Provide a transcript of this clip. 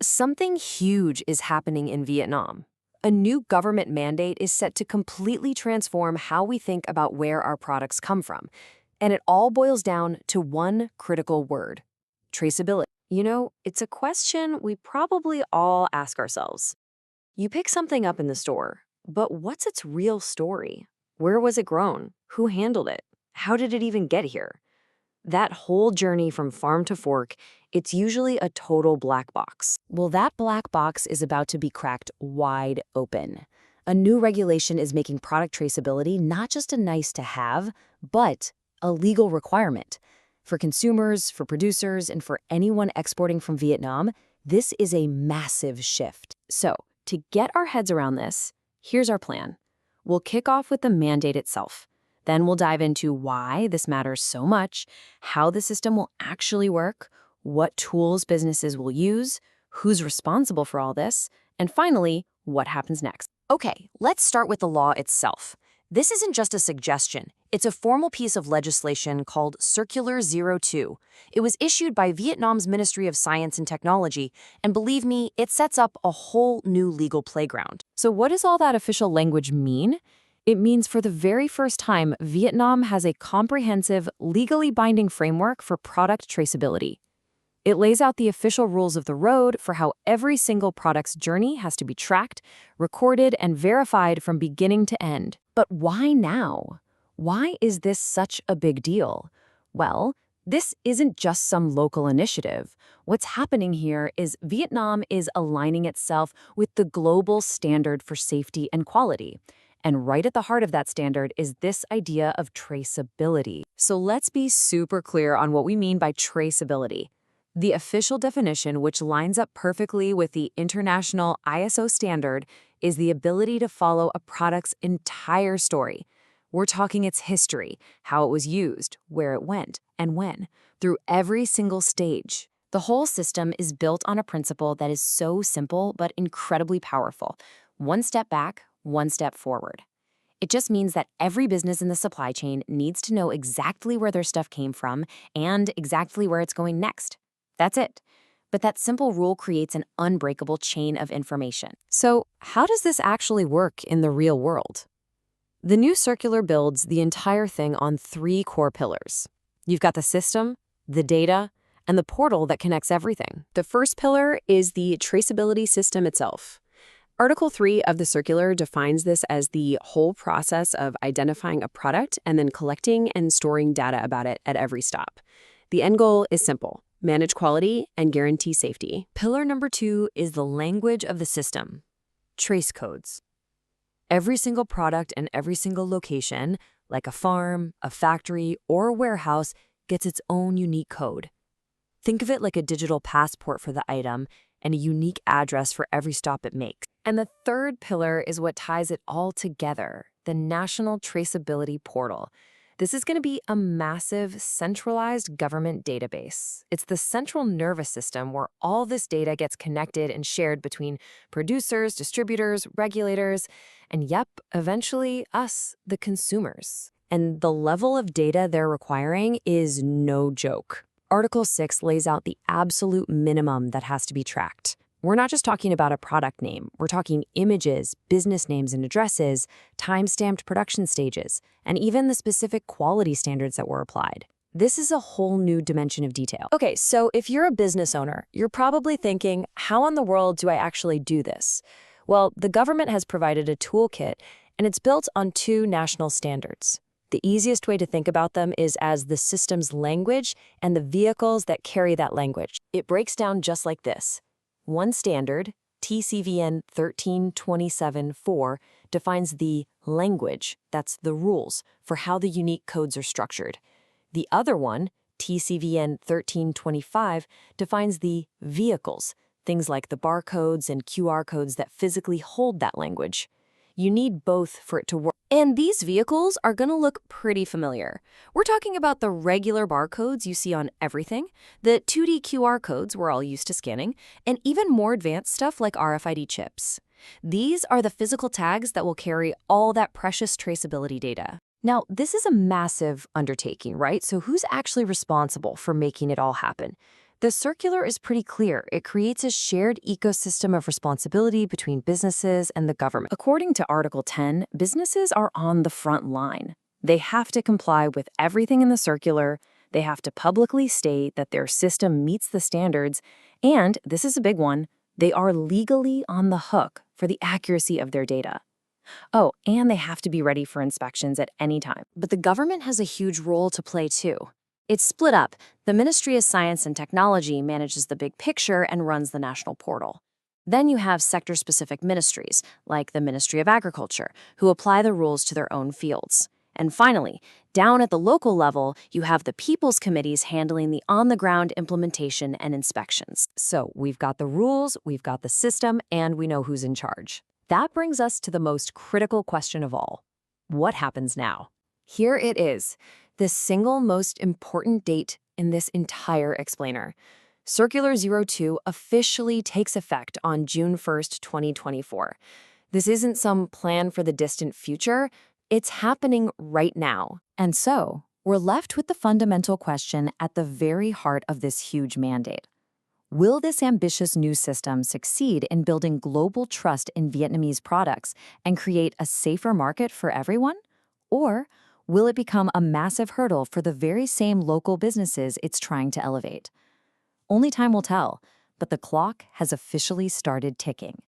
Something huge is happening in Vietnam. A new government mandate is set to completely transform how we think about where our products come from. And it all boils down to one critical word: traceability. It's a question we probably all ask ourselves. You pick something up in the store, but what's its real story? Where was it grown? Who handled it? How did it even get here? That whole journey from farm to fork, it's usually a total black box. Well, that black box is about to be cracked wide open. A new regulation is making product traceability not just a nice to have, but a legal requirement. For consumers, for producers, and for anyone exporting from Vietnam, this is a massive shift. So, to get our heads around this, here's our plan. We'll kick off with the mandate itself. Then we'll dive into why this matters so much, how the system will actually work, what tools businesses will use, who's responsible for all this, and finally, what happens next. Okay, let's start with the law itself. This isn't just a suggestion. It's a formal piece of legislation called Circular 02. It was issued by Vietnam's Ministry of Science and Technology, and believe me, it sets up a whole new legal playground. So what does all that official language mean? It means for the very first time, Vietnam has a comprehensive, legally binding framework for product traceability. It lays out the official rules of the road for how every single product's journey has to be tracked, recorded, and verified from beginning to end. But why now? Why is this such a big deal? Well, this isn't just some local initiative. What's happening here is Vietnam is aligning itself with the global standard for safety and quality. And right at the heart of that standard is this idea of traceability. So let's be super clear on what we mean by traceability. The official definition, which lines up perfectly with the international ISO standard, is the ability to follow a product's entire story. We're talking its history, how it was used, where it went, and when, through every single stage. The whole system is built on a principle that is so simple but incredibly powerful. One step back, one step forward. It just means that every business in the supply chain needs to know exactly where their stuff came from and exactly where it's going next. That's it. But that simple rule creates an unbreakable chain of information. So, how does this actually work in the real world? The new circular builds the entire thing on 3 core pillars. You've got the system, the data, and the portal that connects everything. The first pillar is the traceability system itself. Article 3 of the circular defines this as the whole process of identifying a product and then collecting and storing data about it at every stop. The end goal is simple: manage quality and guarantee safety. Pillar number 2 is the language of the system: trace codes. Every single product and every single location, like a farm, a factory, or a warehouse, gets its own unique code. Think of it like a digital passport for the item and a unique address for every stop it makes. And the third pillar is what ties it all together: the National Traceability Portal. This is going to be a massive, centralized government database. It's the central nervous system where all this data gets connected and shared between producers, distributors, regulators, and eventually us, the consumers. And the level of data they're requiring is no joke. Article 6 lays out the absolute minimum that has to be tracked. We're not just talking about a product name. We're talking images, business names and addresses, time-stamped production stages, and even the specific quality standards that were applied. This is a whole new dimension of detail. Okay, so if you're a business owner, you're probably thinking, how in the world do I actually do this? Well, the government has provided a toolkit, and it's built on 2 national standards. The easiest way to think about them is as the system's language and the vehicles that carry that language. It breaks down just like this. One standard, TCVN 1327-4, defines the language, that's the rules, for how the unique codes are structured. The other one, TCVN 1325, defines the vehicles, things like the barcodes and QR codes that physically hold that language. You need both for it to work. And these vehicles are going to look pretty familiar. We're talking about the regular barcodes you see on everything, the 2D QR codes we're all used to scanning, and even more advanced stuff like RFID chips. These are the physical tags that will carry all that precious traceability data. Now, this is a massive undertaking, right? So who's actually responsible for making it all happen? The circular is pretty clear. It creates a shared ecosystem of responsibility between businesses and the government. According to Article 10, businesses are on the front line. They have to comply with everything in the circular. They have to publicly state that their system meets the standards. And, this is a big one, they are legally on the hook for the accuracy of their data. Oh, and they have to be ready for inspections at any time. But the government has a huge role to play too. It's split up. The Ministry of Science and Technology manages the big picture and runs the national portal. Then you have sector-specific ministries, like the Ministry of Agriculture, who apply the rules to their own fields. And finally, down at the local level, you have the People's Committees handling the on-the-ground implementation and inspections. So we've got the rules, we've got the system, and we know who's in charge. That brings us to the most critical question of all. What happens now? Here it is, the single most important date in this entire explainer. Circular 02 officially takes effect on June 1st, 2024. This isn't some plan for the distant future. It's happening right now. And so, we're left with the fundamental question at the very heart of this huge mandate. Will this ambitious new system succeed in building global trust in Vietnamese products and create a safer market for everyone? Or will it become a massive hurdle for the very same local businesses it's trying to elevate? Only time will tell, but the clock has officially started ticking.